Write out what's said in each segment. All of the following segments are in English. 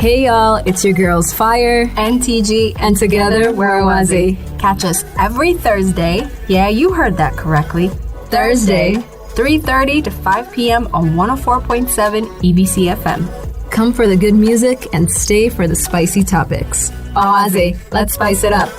Hey y'all, it's your girls Fire and TG, and together we're Awazi. Catch us every Thursday. Yeah, you heard that correctly. Thursday, 3:30 to 5 p.m. on 104.7 EBC FM. Come for the good music and stay for the spicy topics. Awazi, let's spice it up.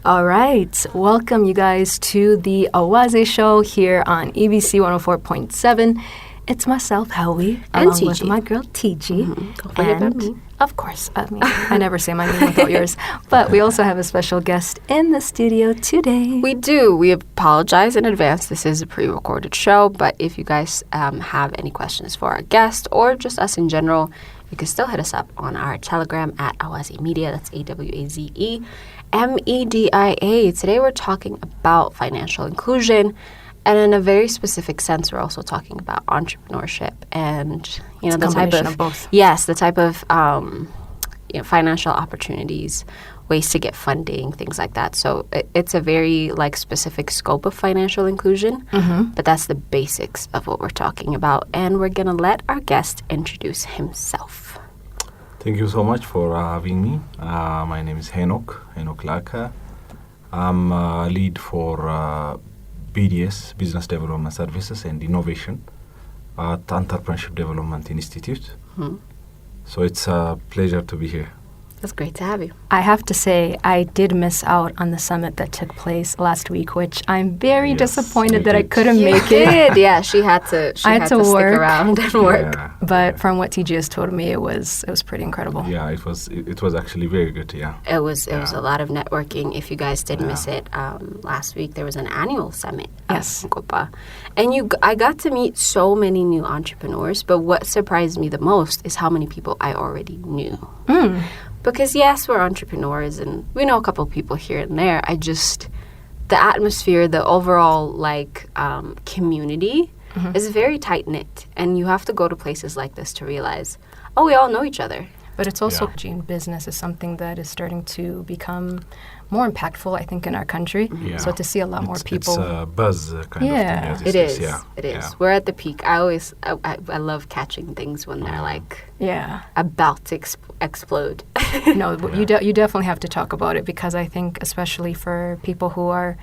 All right, welcome you guys to the Awazi Show here on EBC 104.7. It's myself, Howie, and along TG. with my girl, TG. Don't forget about me. Of course, I never say my name without yours. But we also have a special guest in the studio today. We do. We apologize in advance. This is a pre-recorded show, but if you guys have any questions for our guest or just us in general, you can still hit us up on our Telegram at Awazi Media. That's AWAZE MEDIA. Today we're talking about financial inclusion, and in a very specific sense, we're also talking about entrepreneurship and the type of both. Yes, the type of financial opportunities, ways to get funding, things like that. So it's a very specific scope of financial inclusion, but that's the basics of what we're talking about, and we're gonna let our guest introduce himself. Thank you so much for having me. My name is Henok Laka. I'm lead for BDS, Business Development Services and Innovation at Entrepreneurship Development Institute. So it's a pleasure to be here. It's great to have you. I have to say, I did miss out on the summit that took place last week, which I'm very disappointed that I couldn't make it. Yeah, she had to. She had to work. Stick around and work. Yeah, but from what TG has told me, it was pretty incredible. Yeah, it was actually very good. Yeah, it was a lot of networking. If you guys did miss it, last week there was an annual summit. Yes, Enqopa, and I got to meet so many new entrepreneurs. But what surprised me the most is how many people I already knew. Because yes, we're entrepreneurs and we know a couple of people here and there. The atmosphere, the overall community is very tight knit, and you have to go to places like this to realize, we all know each other. But it's also business is something that is starting to become more impactful, I think, in our country. Yeah. So to see a lot more people. It's a buzz kind of thing. It is. Yeah. It is. Yeah. We're at the peak. I love catching things when they're about to explode. No, you definitely have to talk about it, because I think especially for people who are,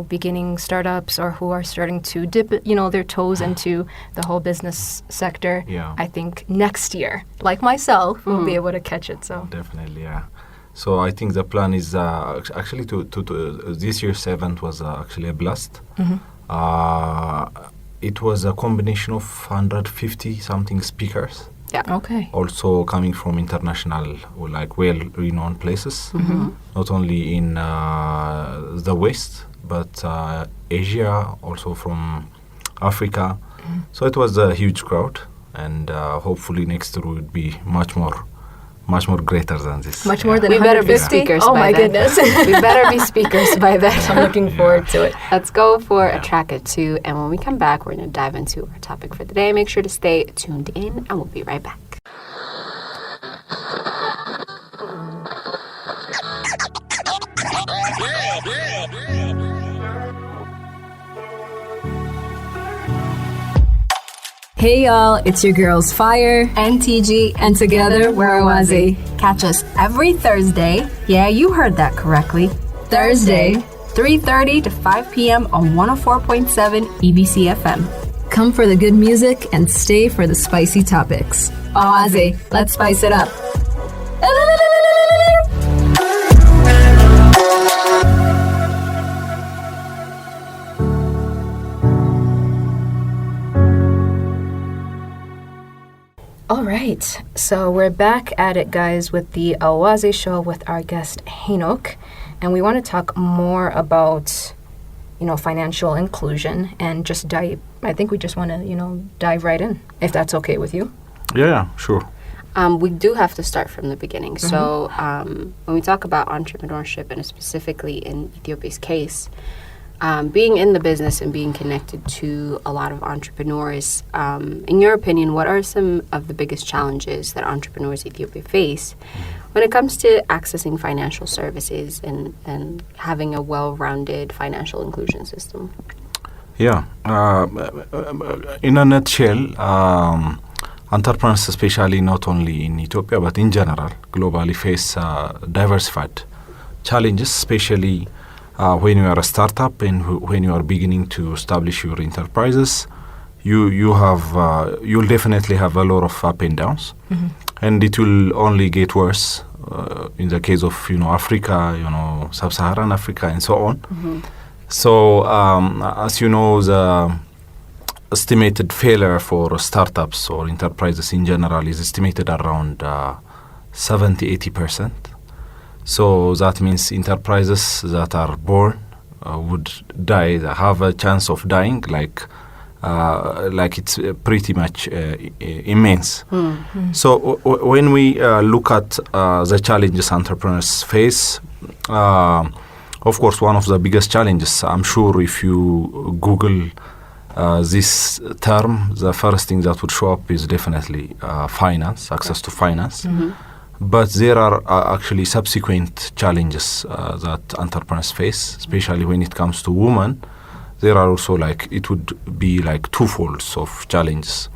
beginning startups or who are starting to dip, their toes into the whole business sector. Yeah. I think next year, like myself, we'll be able to catch it. So definitely, yeah. So I think the plan is actually to this year's event was actually a blast. It was a combination of 150 something speakers. Yeah. Okay. Also coming from international, well-renowned places, not only in the West, but Asia, also from Africa. So it was a huge crowd, and hopefully next year would be much more greater than this. Much more than we better be 150? speakers Oh by my then. goodness. We better be speakers by then. I'm looking forward to it. Let's go for a track or two, and when we come back, we're going to dive into our topic for the day. Make sure to stay tuned in, and we'll be right back. Hey y'all, it's your girls Fire and TG, and together we're Awazi. Catch us every Thursday. Yeah, you heard that correctly. Thursday, 3:30 to 5 p.m. on 104.7 EBC FM. Come for the good music and stay for the spicy topics. Awazi, let's spice it up. All right, so we're back at it, guys, with the Awazi Show with our guest Henok, and we want to talk more about, financial inclusion and just dive. I think we just want to, dive right in, if that's okay with you. Yeah, sure. We do have to start from the beginning. So when we talk about entrepreneurship, and specifically in Ethiopia's case, being in the business and being connected to a lot of entrepreneurs, in your opinion, what are some of the biggest challenges that entrepreneurs in Ethiopia face When it comes to accessing financial services and having a well-rounded financial inclusion system. Yeah. In a nutshell, entrepreneurs, especially not only in Ethiopia but in general, globally face diversified challenges, especially when you are a startup and when you are beginning to establish your enterprises. You'll definitely have a lot of up and downs, and it will only get worse in the case of Africa, sub-Saharan Africa, and so on. So as you know, the estimated failure for startups or enterprises in general is estimated around 70-80%. So that means enterprises that are born would die, have a chance of dying, like it's pretty much immense. So when we look at the challenges entrepreneurs face, of course, one of the biggest challenges, I'm sure if you Google this term, the first thing that would show up is definitely finance, access to finance. But there are actually subsequent challenges that entrepreneurs face, especially when it comes to women. There are also it would be twofolds of challenges.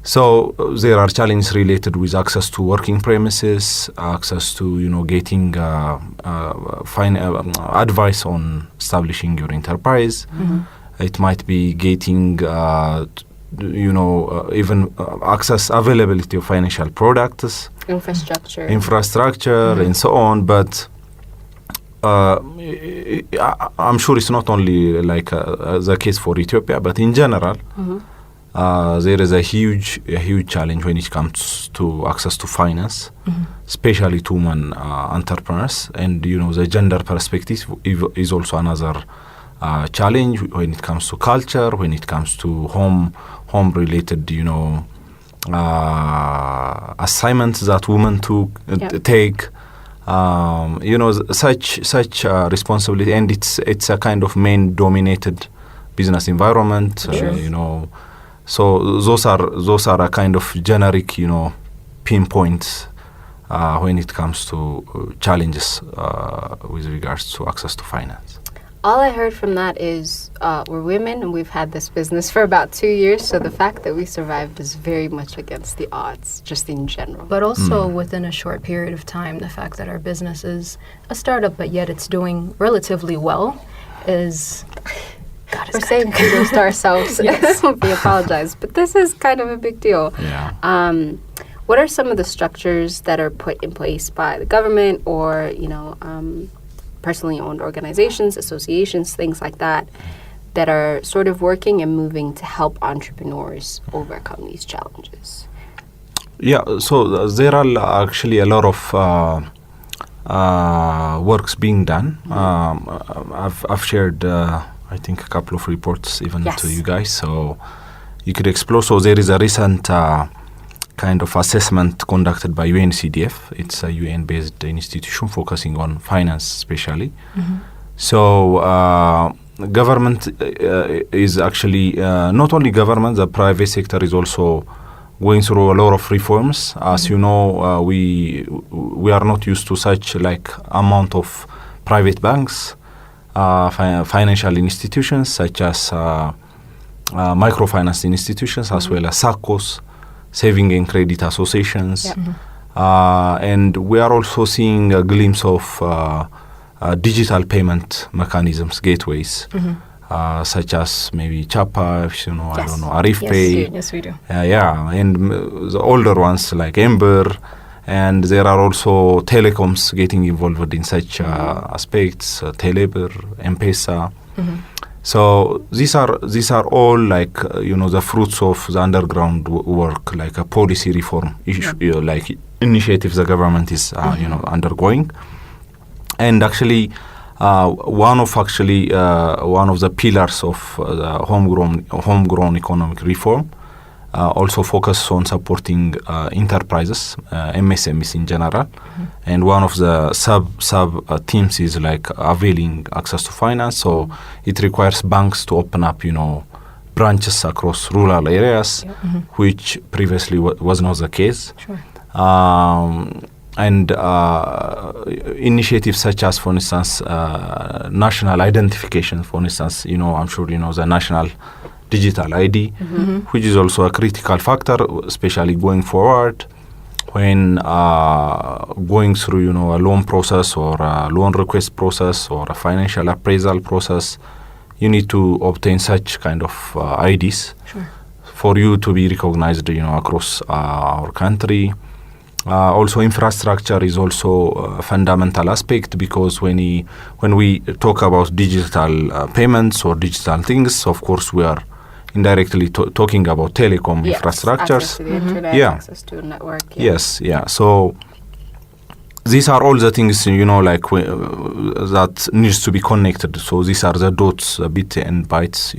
So there are challenges related with access to working premises, access to getting advice on establishing your enterprise. It might be getting even access, availability of financial products, infrastructure, and so on. But I'm sure it's not only the case for Ethiopia, but in general, there is a huge challenge when it comes to access to finance, especially to women entrepreneurs. And the gender perspective is also another challenge when it comes to culture, when it comes to home related assignments that women take. Such responsibility, and it's a kind of male-dominated business environment. So those are a kind of generic, pinpoints when it comes to challenges with regards to access to finance. All I heard from that is we're women and we've had this business for about 2 years, so the fact that we survived is very much against the odds, just in general. But also within a short period of time, the fact that our business is a startup, but yet it's doing relatively well is... We're saying kudos to ourselves. Yes. We apologize, but this is kind of a big deal. Yeah. What are some of the structures that are put in place by the government or, personally owned organizations, associations, things like that are sort of working and moving to help entrepreneurs overcome these challenges? Yeah, so there are actually a lot of works being done. I've shared, I think, a couple of reports even to you guys, so you could explore. So there is a recent kind of assessment conducted by UNCDF. It's a UN-based institution focusing on finance especially. So government is actually, not only government, the private sector is also going through a lot of reforms. As you know, we are not used to such amount of private banks, financial institutions such as microfinance institutions, as well as SACCOs, saving and credit associations. And we are also seeing a glimpse of digital payment mechanisms, gateways, such as maybe Chapa, I don't know, Arif Pay. Yes, we do. And the older ones like Ember. And there are also telecoms getting involved in such aspects, Telebir, M-Pesa. So these are all the fruits of the underground work, like a policy reform issue, initiatives the government is undergoing. And actually, one of the pillars of the homegrown economic reform also focus on supporting enterprises, MSMEs in general. And one of the sub themes is availing access to finance. So it requires banks to open up, branches across rural areas, which previously was not the case. and initiatives such as, for instance, national identification. For instance, I'm sure the national digital ID, which is also a critical factor, especially going forward when going through, a loan process or a loan request process or a financial appraisal process. You need to obtain such kind of IDs for you to be recognized, across our country. Also, infrastructure is also a fundamental aspect, because when we talk about digital payments or digital things, of course, we are indirectly talking about telecom infrastructures. Access to the internet, access to a network. Yes, So these are all the things, that needs to be connected. So these are the dots, bit and bytes,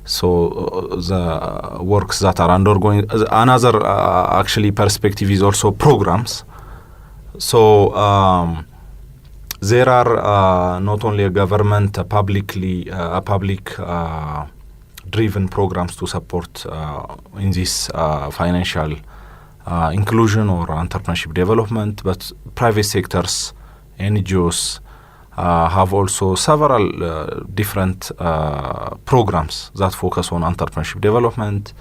So the works that are undergoing. Another actually perspective is also programs. So there are not only a government, a public driven programs to support in this financial inclusion or entrepreneurship development, but private sectors, NGOs have also several different programs that focus on entrepreneurship development.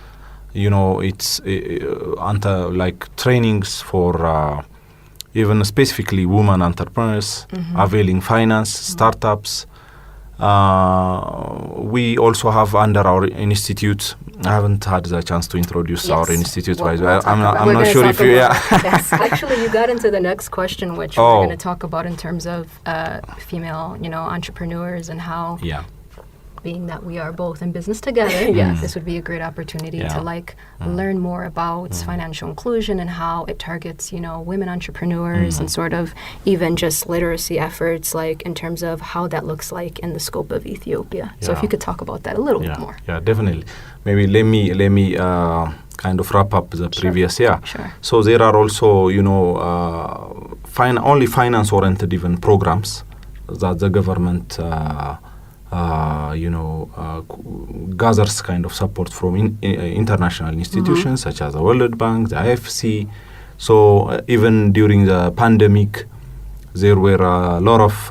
It's like trainings for even specifically women entrepreneurs, availing finance, startups. We also have under our institute. I haven't had the chance to introduce our institute. I'm not sure if you. Yes, actually, you got into the next question, which we're going to talk about in terms of female, entrepreneurs and how. Yeah. Being that we are both in business together, this would be a great opportunity to learn more about financial inclusion and how it targets, women entrepreneurs and sort of even just literacy efforts, like in terms of how that looks like in the scope of Ethiopia. So if you could talk about that a little bit more. Yeah, definitely. Maybe let me kind of wrap up the previous. Sure. So there are also, only finance-oriented even programs that the government gathers kind of support from international institutions such as the World Bank, the IFC. So even during the pandemic, there were a lot of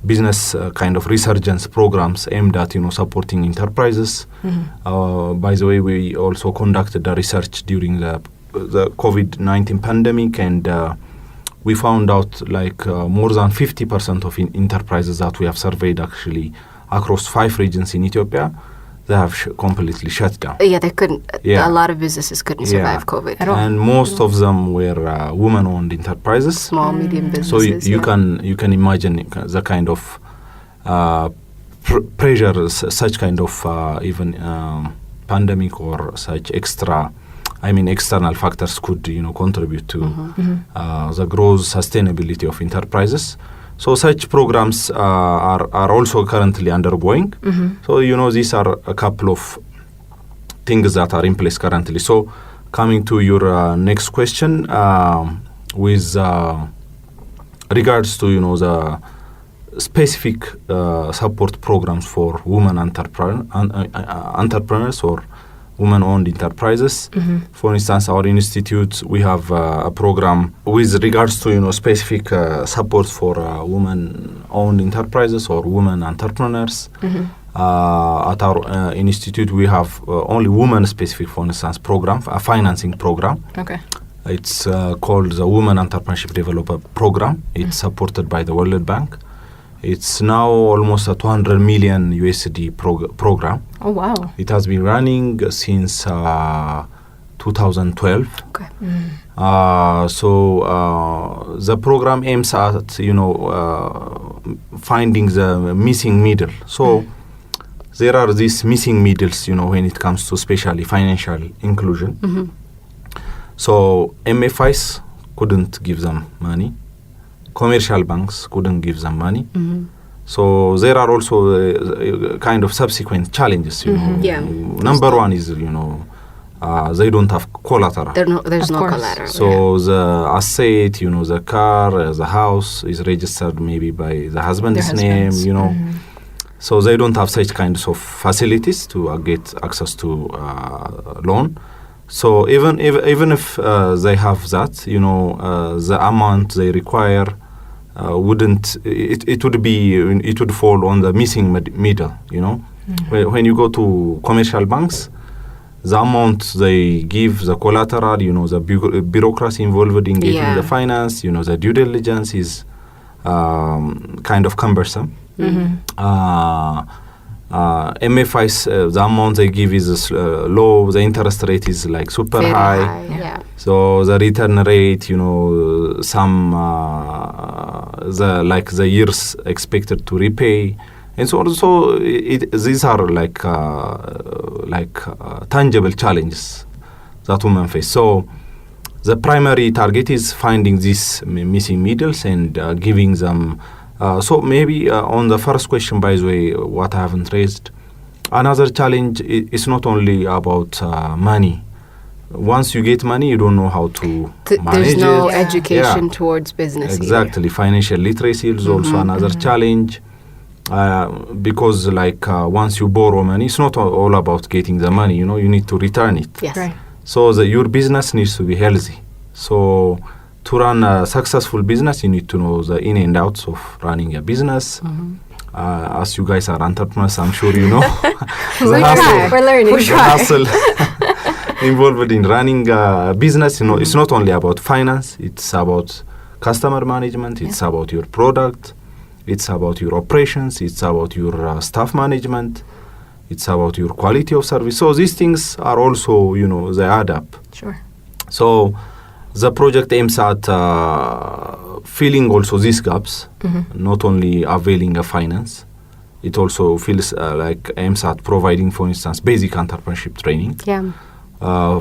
business kind of resurgence programs aimed at supporting enterprises. By the way, we also conducted the research during the COVID-19 pandemic, and we found out more than 50% of enterprises that we have surveyed actually across 5 regions in Ethiopia, they have completely shut down. Yeah, they couldn't. A lot of businesses couldn't survive COVID at all. And most of them were women-owned enterprises. Small, medium businesses. So you can imagine the kind of pressure such kind of even pandemic or such external factors could contribute to the growth sustainability of enterprises. So such programs are also currently undergoing. So these are a couple of things that are in place currently. So coming to your next question, with regards to the specific support programs for women entrepreneurs or women-owned enterprises. For instance, our institute, we have a program with regards to specific support for women-owned enterprises or women entrepreneurs. At our institute, we have only women-specific, for instance, program, a financing program. Okay. It's called the Women Entrepreneurship Developer Program. It's supported by the World Bank. It's now almost a 200 million USD program. Oh, wow. It has been running since 2012. Okay. So the program aims at, finding the missing middle. So there are these missing middles, when it comes to especially financial inclusion. So MFIs couldn't give them money. Commercial banks couldn't give them money. So there are also kind of subsequent challenges. Number one is, they don't have collateral. There's no collateral. So the asset, the car, the house is registered maybe by the husband's name, So they don't have such kinds of facilities to get access to loan. So even if they have that, the amount they require it would fall on the missing middle. When you go to commercial banks, the amount they give, the collateral, the bureaucracy involved in getting the finance, the due diligence is kind of cumbersome. MFIs, the amount they give is low, the interest rate is like super Very high. Yeah. So the return rate, some the years expected to repay, and so on. So these are like tangible challenges that women face. So the primary target is finding these missing middles and giving them. So maybe on the first question, by the way, what I haven't raised, another challenge is not only about money. Once you get money, you don't know how to manage There's no it. education towards business. Exactly. Either. Financial literacy is also another challenge. Because once you borrow money, it's not all about getting the money. You need to return it. Yes. Right. So your business needs to be healthy. So to run a successful business, you need to know the in and outs of running a business. As you guys are entrepreneurs, I'm sure you know We're learning. the hustle involved in running a business. It's not only about finance. It's about customer management. It's about your product. It's about your operations. It's about your staff management. It's about your quality of service. So these things are also, they add up. Sure. So the project aims at filling also these gaps, not only availing a finance. It also feels aims at providing, for instance, basic entrepreneurship training,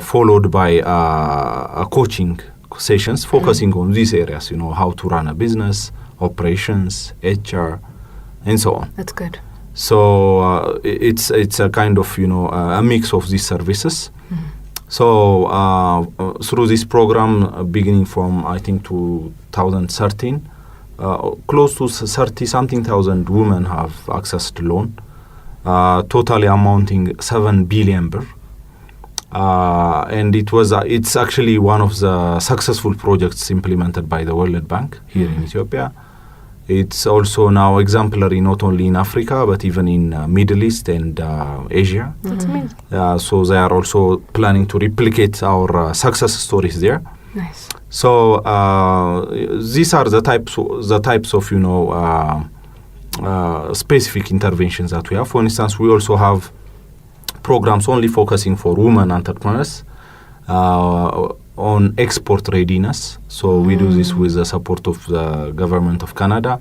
followed by coaching sessions focusing on these areas, how to run a business, operations, HR, and so on. That's good. So it's a kind of, a mix of these services. So through this program, beginning from, I think, 2013, close to 30-something thousand women have access to loan, totally amounting 7 billion birr. And it's actually one of the successful projects implemented by the World Bank here in Ethiopia. It's also now exemplary not only in Africa but even in Middle East and Asia. That's amazing. So they are also planning to replicate our success stories there. Nice. So these are the types of specific interventions that we have. For instance, we also have programs only focusing for women entrepreneurs on export readiness. So we do this with the support of the government of Canada.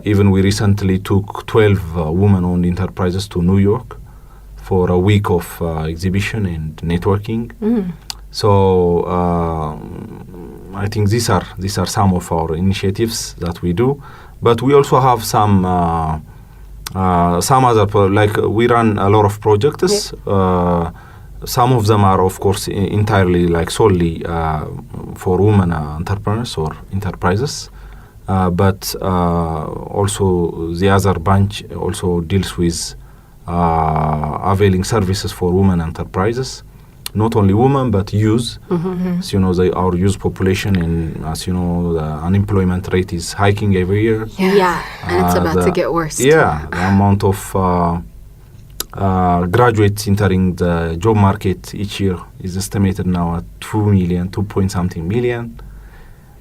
Even we recently took 12 women-owned enterprises to New York for a week of exhibition and networking. So I think these are some of our initiatives that we do. But we also have some other we run a lot of projects. Some of them are, of course, entirely solely for women entrepreneurs or enterprises, but also the other bunch also deals with availing services for women enterprises. Not only women, but youth. So, our youth population, and as you know, the unemployment rate is hiking every year. Yeah, and it's about to get worse. Yeah, the amount of graduates entering the job market each year is estimated now at 2 point something million.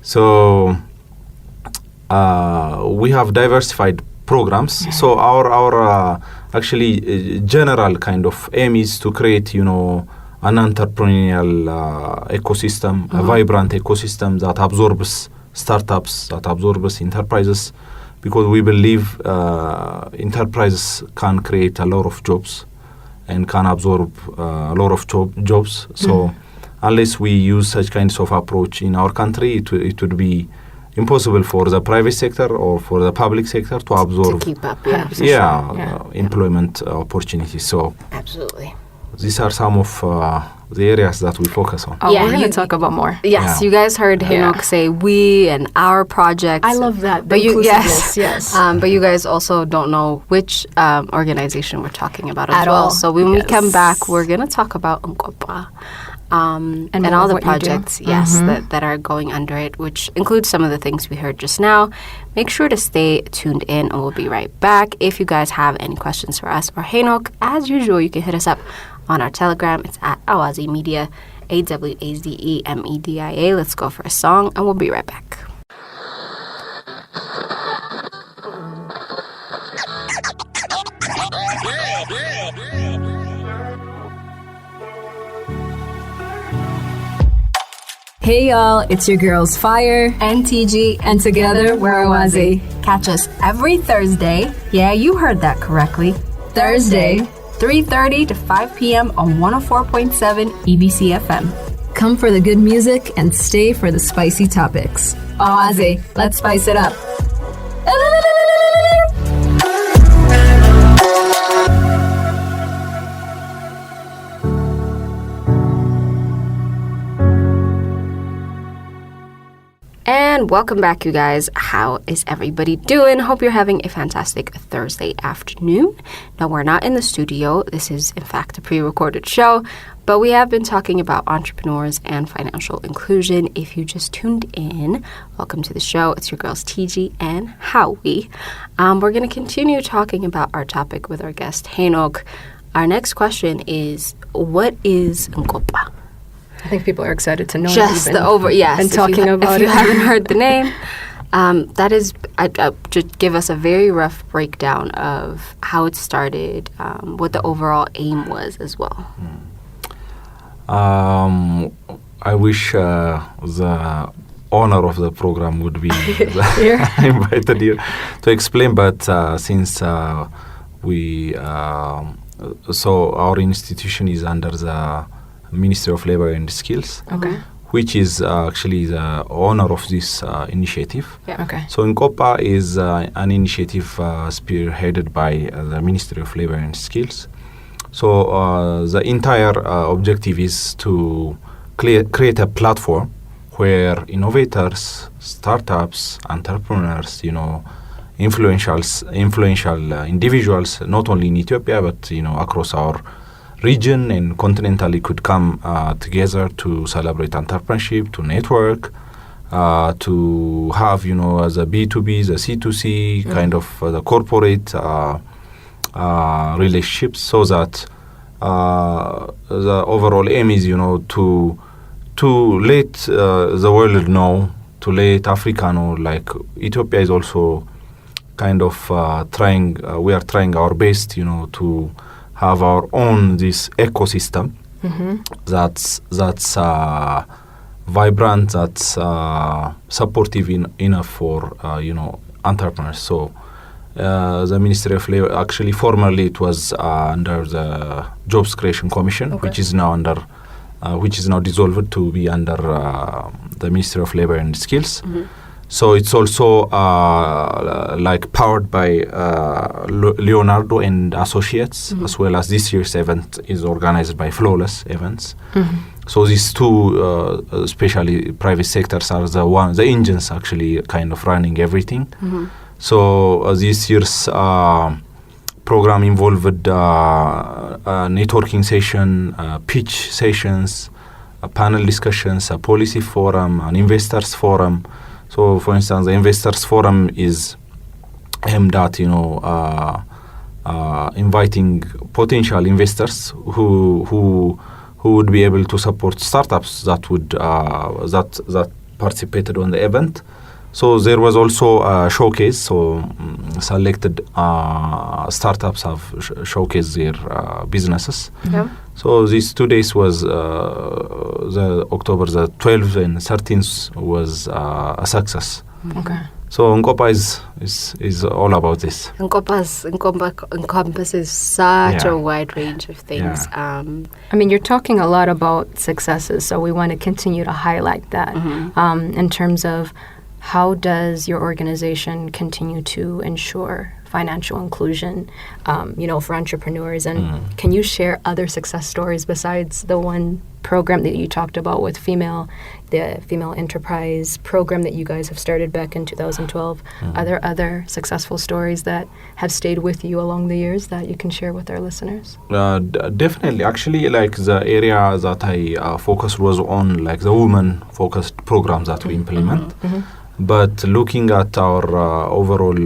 So we have diversified programs. So our actually general kind of aim is to create, an entrepreneurial ecosystem, a vibrant ecosystem that absorbs startups, that absorbs enterprises, because we believe enterprises can create a lot of jobs and can absorb a lot of jobs. So unless we use such kinds of approach in our country, it would be impossible for the private sector or for the public sector to absorb to keep up. employment opportunities. So Absolutely. these are some of the areas that we focus on. Oh, we're going to talk about more. Yes, you guys heard Henok say we and our projects. I love that. But you, yes. But you guys also don't know which organization we're talking about as At well. all. So when we come back, we're going to talk about Enqopa. and more all of the what you do. projects, yes, that are going under it, which includes some of the things we heard just now. Make sure to stay tuned in, and we'll be right back. If you guys have any questions for us or Henok, as usual, you can hit us up on our Telegram. It's at Awazi Media, AWAZEMEDIA. Let's go for a song, and we'll be right back. Hey y'all, it's your girls Fire and TG, and together we're Awazi. Catch us every Thursday. Yeah, you heard that correctly. Thursday, 3:30 to 5 p.m. on 104.7 EBC FM. come for the good music and stay for the spicy topics. Awazi, let's spice it up. And welcome back, you guys. How is everybody doing? Hope you're having a fantastic Thursday afternoon. No, we're not in the studio. This is, in fact, a pre-recorded show, but we have been talking about entrepreneurs and financial inclusion. If you just tuned in, welcome to the show. It's your girls TG and Howie. We're going to continue talking about our topic with our guest, Henok. Our next question is, what is Enqopa? I think people are excited to know. Just that yes. and talking about if you it. haven't heard the name, that is, just give us a very rough breakdown of how it started, what the overall aim was as well. I wish the owner of the program would be invited here to explain, but since we so our institution is under the Ministry of Labor and Skills, which is actually the owner of this initiative. Yeah. Okay. So Enqopa is an initiative spearheaded by the Ministry of Labor and Skills. So the entire objective is to create a platform where innovators, startups, entrepreneurs, influential individuals, not only in Ethiopia but across our region and continentally, could come together to celebrate entrepreneurship, to network, to have the B2B, the C2C kind of the corporate relationships, so that the overall aim is to let the world know, to let Africa know, like Ethiopia is also kind of trying. We are trying our best, to have our own this ecosystem that's vibrant, that's supportive enough for entrepreneurs. So the Ministry of Labor, actually formerly it was under the Jobs Creation Commission, which is now dissolved to be under the Ministry of Labor and Skills. So it's also like powered by Leonardo and Associates, as well as this year's event is organized by Flawless Events. So these two, especially private sectors, are the engines actually kind of running everything. So this year's program involved a networking session, pitch sessions, a panel discussions, a policy forum, an investors forum. So, for instance, the Investors Forum is aimed at, inviting potential investors who would be able to support startups that would that participated on the event. So there was also a showcase. So selected startups have showcased their businesses. Yeah. So these 2 days was the October the 12th and 13th was a success. Okay. So Enqopa is all about this. Enqopa encompasses such a wide range of things. I mean, you're talking a lot about successes, so we want to continue to highlight that in terms of how does your organization continue to ensure financial inclusion, for entrepreneurs. And can you share other success stories besides the one program that you talked about with the female enterprise program that you guys have started back in 2012? Are there other successful stories that have stayed with you along the years that you can share with our listeners? Definitely. Actually, like the area that I focused was on like the women-focused programs that we implement. But looking at our overall,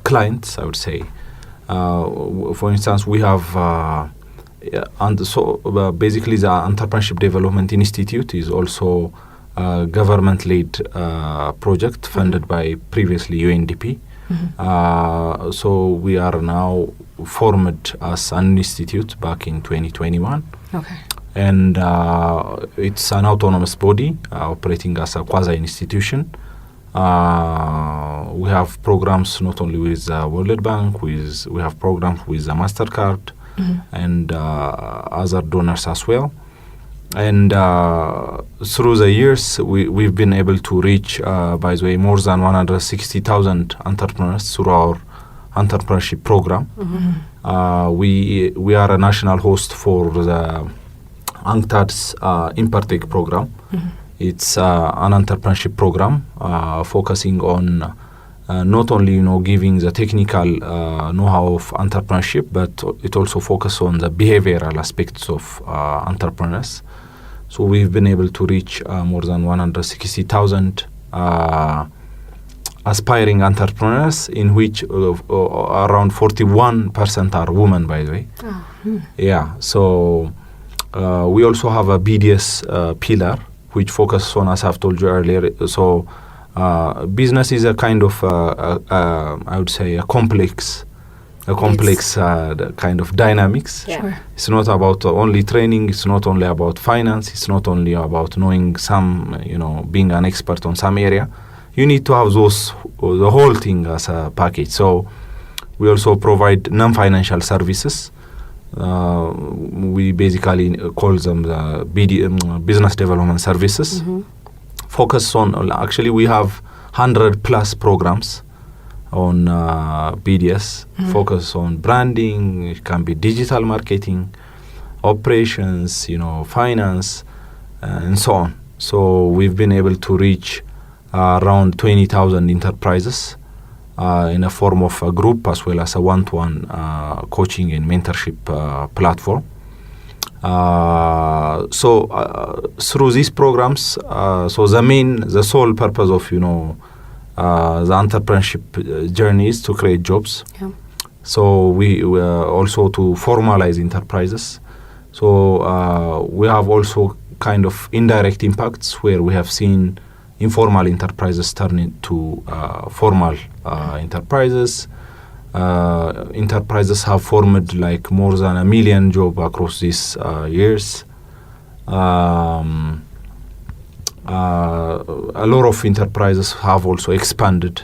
clients, I would say, for instance, we have. And so basically the Entrepreneurship Development Institute is also a government-led project funded by previously UNDP. So we are now formed as an institute back in 2021. Okay. And it's an autonomous body operating as a quasi-institution. We have programs not only with World Bank, we have programs with MasterCard, and other donors as well. And through the years, we've been able to reach, by the way, more than 160,000 entrepreneurs through our entrepreneurship program. We are a national host for the UNCTAD's Impartech program. It's an entrepreneurship program focusing on not only giving the technical know-how of entrepreneurship, but it also focuses on the behavioral aspects of entrepreneurs. So we've been able to reach more than 160,000 aspiring entrepreneurs, in which around 41% are women, by the way. Yeah. So we also have a BDS pillar, which focuses on, as I've told you earlier. So business is a kind of, I would say, a complex kind of dynamics. Yeah. Sure. It's not about only training. It's not only about finance. It's not only about knowing some, being an expert on some area. You need to have the whole thing as a package. So we also provide non-financial services. We basically call them the business development services. Focus on, actually we have 100 plus programs on BDS. Focus on branding. It can be digital marketing, operations, finance, and so on. So we've been able to reach around 20,000 enterprises in a form of a group as well as a one-to-one coaching and mentorship platform. So through these programs, so the sole purpose of the entrepreneurship journey is to create jobs. Yeah. So we also to formalize enterprises. So we have also kind of indirect impacts where we have seen informal enterprises turn into formal enterprises. Enterprises have formed like more than 1 million jobs across these years. A lot of enterprises have also expanded.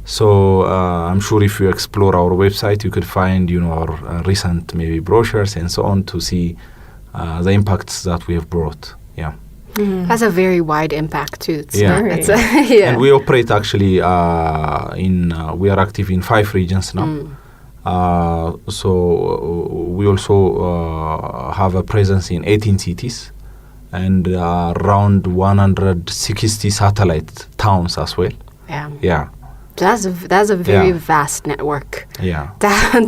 So I'm sure if you explore our website, you could find our recent maybe brochures and so on to see the impacts that we have brought. Yeah. That's a very wide impact too. It's Yeah. not- that's yeah. And we operate actually we are active in 5 regions now. So we also have a presence in 18 cities and around 160 satellite towns as well. Yeah. Yeah. That's a very Yeah. vast network Yeah. to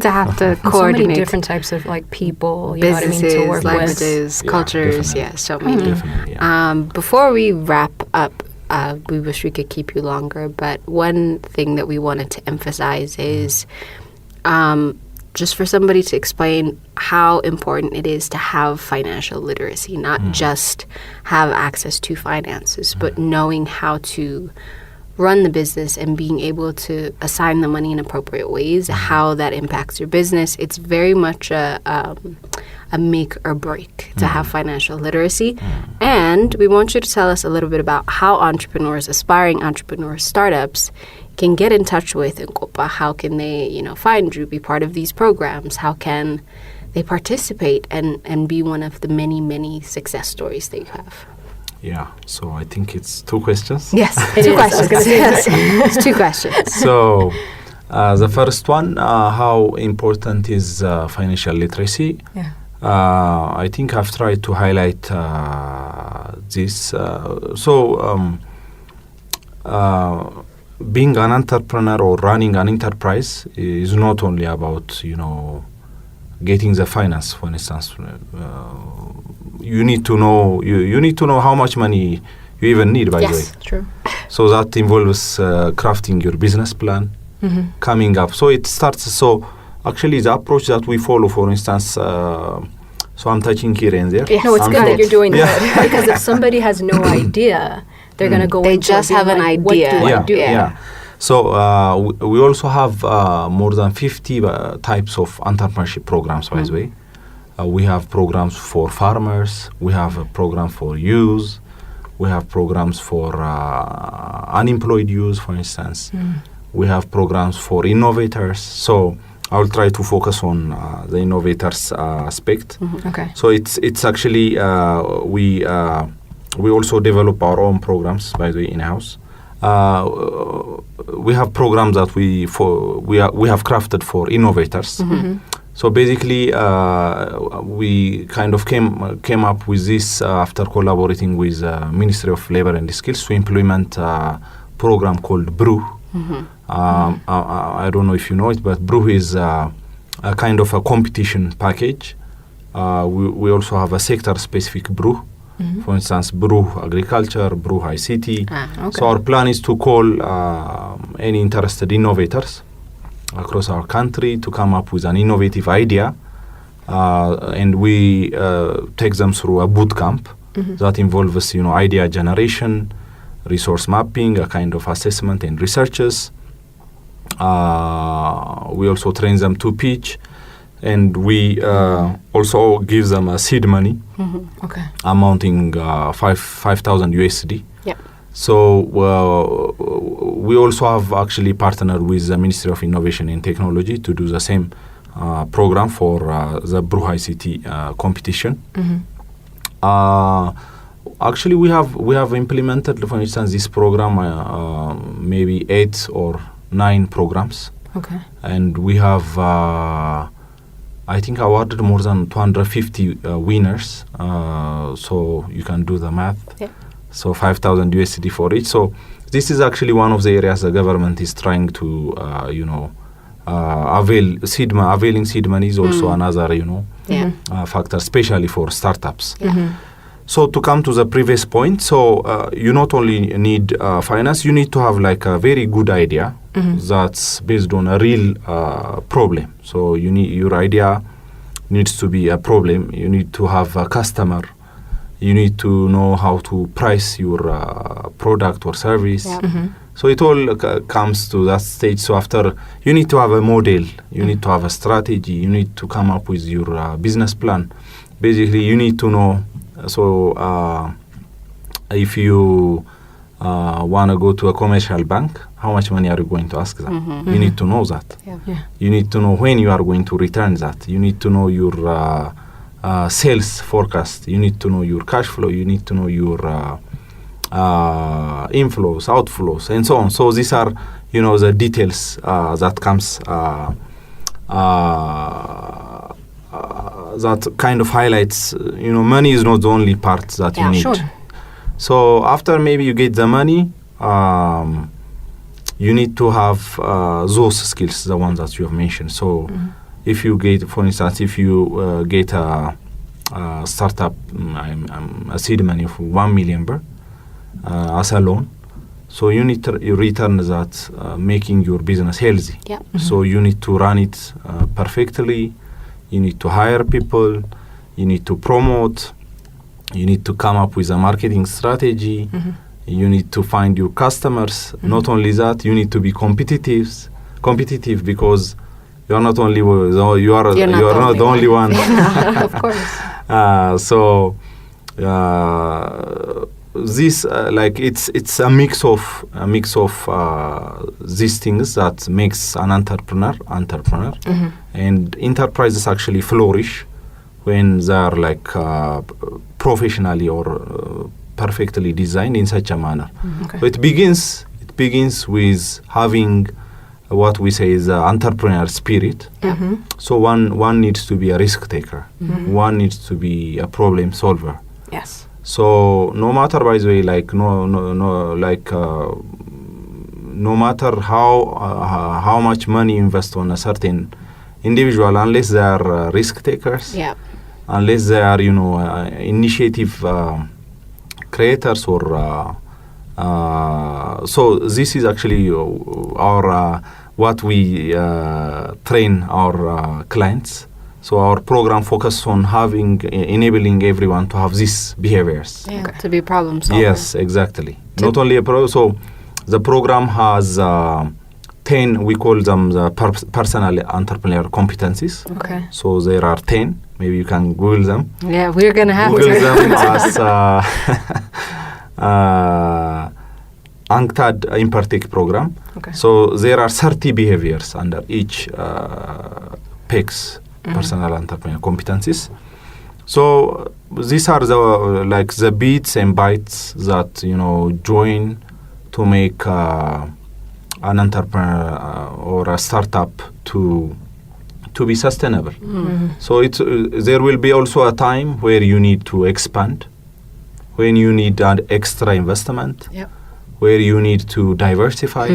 have to And so many coordinate. different types of people, you know what I mean, Businesses, to work with. languages, Yeah, cultures, definitely. so many. Definitely. Yeah. Before we wrap up, we wish we could keep you longer, but one thing that we wanted to emphasize is just for somebody to explain how important it is to have financial literacy, not just have access to finances, but knowing how to run the business and being able to assign the money in appropriate ways, how that impacts your business. It's very much a make or break to have financial literacy. And we want you to tell us a little bit about how entrepreneurs, aspiring entrepreneurs, startups can get in touch with Enqopa. How can they, find you, be part of these programs? How can they participate and be one of the many, many success stories that you have? Yeah, so I think it's 2 questions. Yes, It two is. I was questions. gonna say Yes. It's 2 questions. So the first one, how important is financial literacy? Yeah. I think I've tried to highlight this. Being an entrepreneur or running an enterprise is not only about, getting the finance, for instance. You need to know you need to know how much money you even need, by the way. Yes. True. So that involves crafting your business plan, coming up. So it starts. So actually, the approach that we follow, for instance, so I'm touching here and there. No, it's I'm good that you're doing Yeah. that because if somebody has no idea, they're gonna go. They into it just being have an like, idea. What do Yeah, I do? yeah. So we also have more than 50 types of entrepreneurship programs, by the way. We have programs for farmers. We have a program for youth. We have programs for unemployed youth, for instance. We have programs for innovators. So I will try to focus on the innovators aspect. Okay. So it's actually we also develop our own programs, by the way, in-house. We have programs that we have crafted for innovators. So basically, we kind of came up with this after collaborating with Ministry of Labor and Skills to implement a program called BRU. I don't know if you know it, but BRU is a kind of a competition package. We also have a sector-specific BRU. For instance, BRU Agriculture, BRU ICT. Okay. So our plan is to call any interested innovators across our country to come up with an innovative idea, and we take them through a boot camp that involves, idea generation, resource mapping, a kind of assessment and researches. We also train them to pitch, and we also give them a seed money Okay. amounting 5,000 USD. Yep. So we also have actually partnered with the Ministry of Innovation and Technology to do the same program for the BRU ICT competition. Actually, we have implemented, for instance, this program maybe 8 or 9 programs, Okay. and we have I think awarded more than 250 winners. So you can do the math. Yeah. So 5,000 USD for each. So this is actually one of the areas the government is trying to, availing seed money is also another, Yeah. factor, especially for startups. So to come to the previous point, so you not only need finance, you need to have like a very good idea that's based on a real problem. So your idea needs to be a problem. You need to have a customer. You need to know how to price your product or service. Yeah. So it all comes to that stage. So after, you need to have a model. You need to have a strategy. You need to come up with your business plan. Basically, you need to know. So if you want to go to a commercial bank, how much money are you going to ask them? You need to know that. Yeah. You need to know when you are going to return that. You need to know your sales forecast. You need to know your cash flow. You need to know your inflows, outflows, and so on. So these are, the details that comes that kind of highlights, money is not the only part that you need. Sure. So after maybe you get the money, you need to have those skills, the ones that you have mentioned. So if you get, for instance, if you get a startup, a seed money of 1 million birr as a loan, so you need to return that, making your business healthy. Yeah. So you need to run it perfectly. You need to hire people. You need to promote. You need to come up with a marketing strategy. You need to find your customers. Not only that, you need to be competitive because you are not only you are not the only one. Of course. So this it's a mix of these things that makes an entrepreneur, and enterprises actually flourish when they are like professionally or perfectly designed in such a manner. Okay. So it begins with having what we say is entrepreneur spirit. So one needs to be a risk taker. One needs to be a problem solver. Yes. So no matter, by the way, like no matter how much money invest on a certain individual, unless they are risk takers, unless they are initiative creators or so this is actually our what we train our clients. So our program focuses on enabling everyone to have these behaviors. To be problem solvers. Yes, exactly. Not only so the program has 10, we call them the personal entrepreneur competencies. Okay. So there are 10. Maybe you can Google them. Yeah, we're going to have Google to. them as UNCTAD Impartech program. Okay. So there are 30 behaviors under each PECS, personal entrepreneur competencies. So these are the bits and bytes that join to make an entrepreneur or a startup to be sustainable. So there will be also a time where you need to expand, when you need an extra investment, where you need to diversify.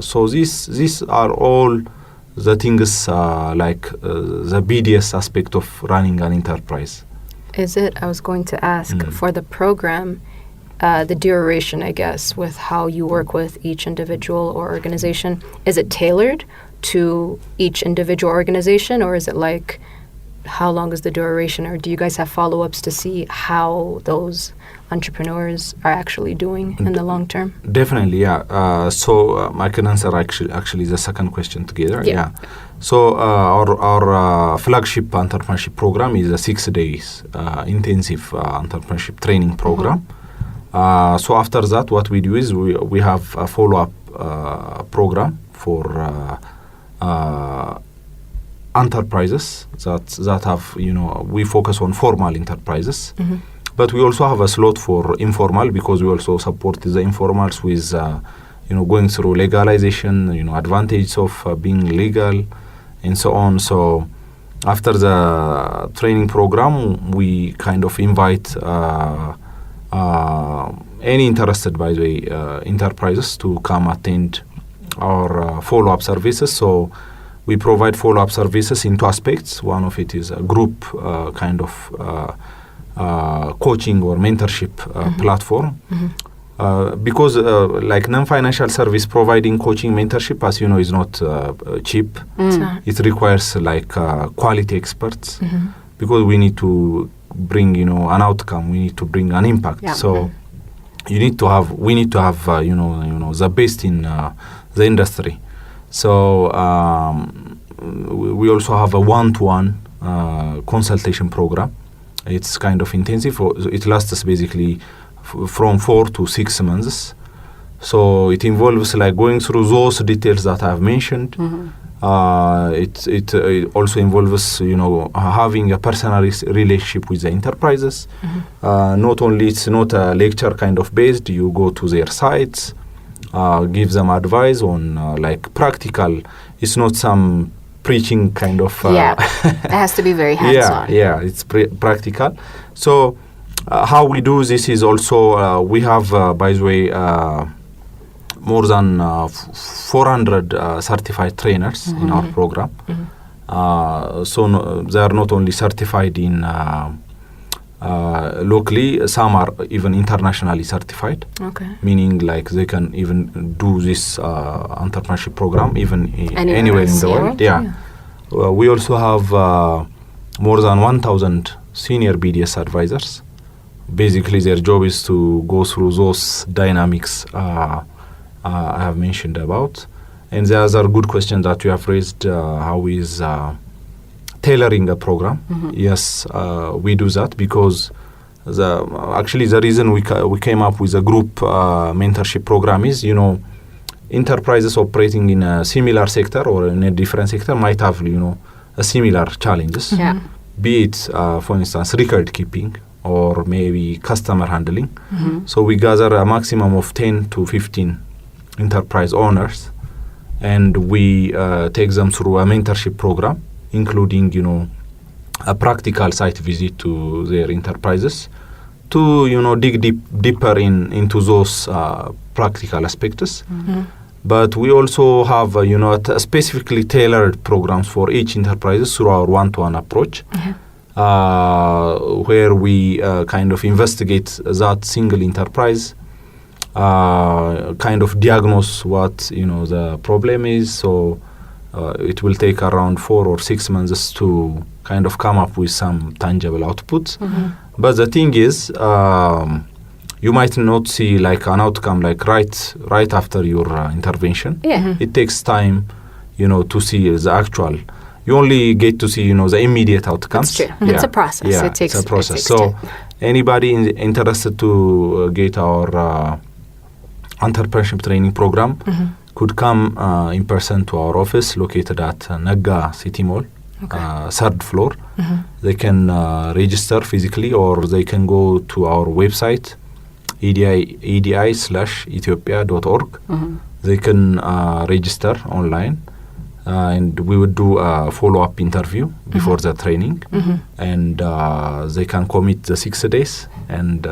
So these are all the things the BDS aspect of running an enterprise. I was going to ask, for the program, the duration, I guess, with how you work with each individual or organization, is it tailored to each individual organization, or is it like, how long is the duration, or do you guys have follow-ups to see how those entrepreneurs are actually doing in the long term? Definitely, yeah. So I can answer actually the second question together. Yeah. So our flagship entrepreneurship program is a 6 days intensive entrepreneurship training program. So after that, what we do is we have a follow-up program for enterprises that have, we focus on formal enterprises. But we also have a slot for informal, because we also support the informals with, going through legalization, advantages of being legal, and so on. So after the training program, we kind of invite any interested, by the way, enterprises to come attend our follow-up services. So we provide follow-up services in two aspects. One of it is a group kind of coaching or mentorship platform. Because like non-financial service providing coaching mentorship, as you know, is not cheap. It requires quality experts, because we need to bring an outcome, we need to bring an impact. So we need to have the best in the industry. So we also have a one-to-one consultation program. It's kind of intensive. It lasts basically from 4 to 6 months. So it involves going through those details that I've mentioned. It also involves having a personal relationship with the enterprises. Not only it's not a lecture kind of based. You go to their sites, give them advice on practical. It's not some preaching kind of. It has to be very hands-on. It's practical. So how we do this is also we have, by the way, more than 400 certified trainers in our program. So they are not only certified in locally, some are even internationally certified. Meaning they can even do this entrepreneurship program even anywhere in the world. We also have more than 1,000 senior BDS advisors. Basically, their job is to go through those dynamics I have mentioned about. And the other good question that you have raised, how is tailoring a program? Yes, we do that, because the reason we came up with a group mentorship program is, enterprises operating in a similar sector or in a different sector might have, a similar challenges. Be it, for instance, record keeping. or maybe customer handling. So we gather a maximum of 10 to 15 enterprise owners, and we take them through a mentorship program, including, a practical site visit to their enterprises to, dig deeper into those practical aspects. But we also have, specifically tailored programs for each enterprise through our one-to-one approach, where we kind of investigate that single enterprise, kind of diagnose what, the problem is. So it will take around 4 or 6 months to kind of come up with some tangible outputs. But the thing is, you might not see like an outcome like right after your intervention. It takes time, to see the actual. You only get to see, the immediate outcomes. That's true. It's a process. Yeah, It takes it's a process. It takes So time. anybody interested to get our entrepreneurship training program could come in person to our office located at Naga City Mall, 3rd floor. They can register physically, or they can go to our website, edi/ethiopia.org. They can register online, and we would do a follow-up interview before the training, and they can commit the 6 days and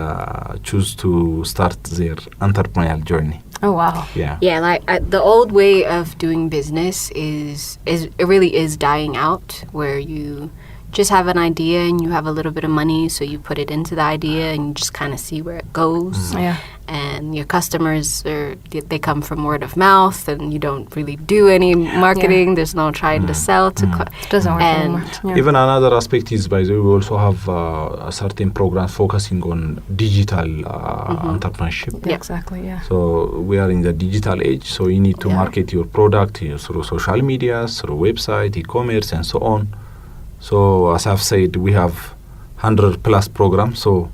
choose to start their entrepreneurial journey. Oh, wow. Yeah. Yeah, like the old way of doing business is it really is dying out, where you just have an idea and you have a little bit of money, so you put it into the idea and you just kind of see where it goes. Yeah. And your customers they come from word of mouth, and you don't really do any marketing. There's no trying to sell to. It doesn't work anymore. Yeah. Even another aspect is, by the way, we also have a certain program focusing on digital entrepreneurship. Yeah, exactly, yeah. So we are in the digital age, so you need to market your product through social media, through website, e-commerce, and so on. So as I've said, we have 100 plus programs, so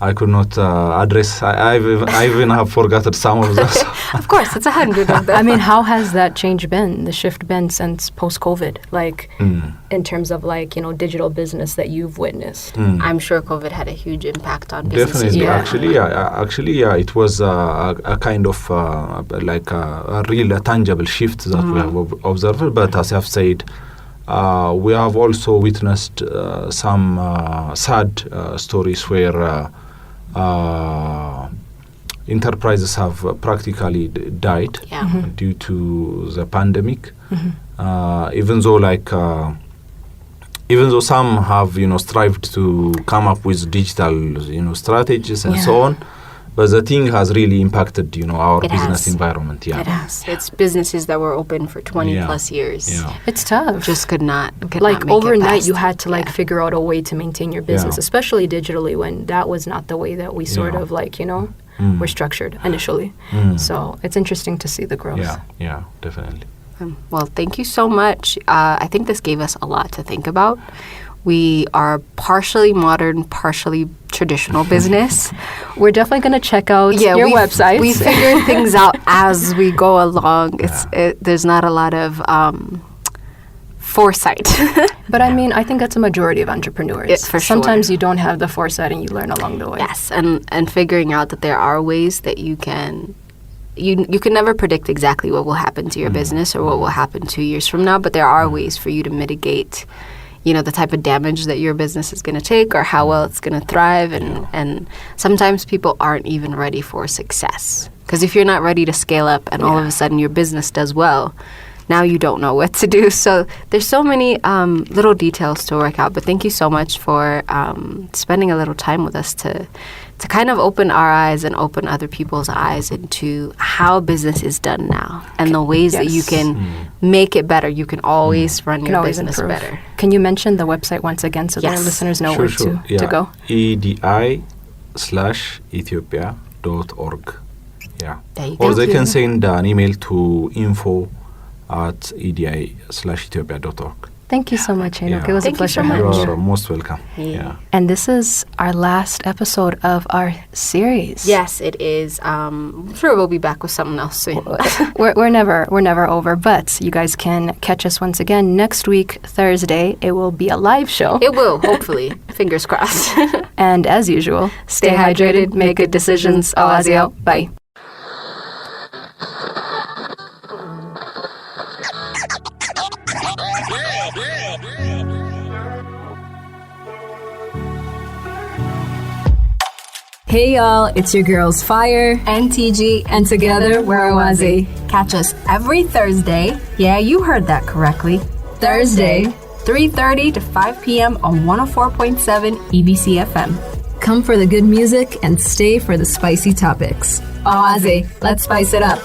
I could not address. I even have forgotten some of them. Of course, it's 100 of them. I mean, how has that change been, the shift been since post-COVID? Like, in terms of like, digital business that you've witnessed? I'm sure COVID had a huge impact on businesses. Definitely, actually, it was a kind of like a real tangible shift that we have observed. But as I've said, we have also witnessed some sad stories where enterprises have practically died due to the pandemic. Even though some have strived to come up with digital strategies and so on, but the thing has really impacted our business environment. It has. It's businesses that were open for 20 plus years. It's tough. Just could not like make overnight it you had to figure out a way to maintain your business, especially digitally, when that was not the way that we sort of were structured initially. So it's interesting to see the growth. Yeah, definitely. Well, thank you so much. I think this gave us a lot to think about. We are partially modern, partially traditional business. We're definitely going to check out your website. We figure things out as we go along. There's not a lot of foresight. But I mean, I think that's a majority of entrepreneurs. For Sometimes you don't have the foresight and you learn along the way. Yes, and figuring out that there are ways that you can... You can never predict exactly what will happen to your business or what will happen 2 years from now, but there are ways for you to mitigate the type of damage that your business is going to take or how well it's going to thrive. And sometimes people aren't even ready for success. Because if you're not ready to scale up and all of a sudden your business does well, now you don't know what to do. So there's so many little details to work out. But thank you so much for spending a little time with us to kind of open our eyes and open other people's eyes into how business is done now and the ways that you can make it better. You can always run your business better. Can you mention the website once again so that our listeners know where to go? edi/ethiopia.org. Yeah. Or they can send an email to info@edi/ethiopia.org. Thank you so much, Henok. Yeah. It was Thank a you so pleasure having much. You you. are most welcome. Yeah. And this is our last episode of our series. Yes, it is. I'm sure we'll be back with something else soon. We're never over, but you guys can catch us once again next week, Thursday. It will be a live show. It will, hopefully. Fingers crossed. And as usual, stay hydrated, make good decisions. Awazi out. Bye. Hey y'all, it's your girls Fire and TG, and together we're Awazi. Catch us every Thursday. Yeah, you heard that correctly. Thursday, 3:30 to 5 p.m. on 104.7 EBC FM. come for the good music and stay for the spicy topics. Awazi, let's spice it up.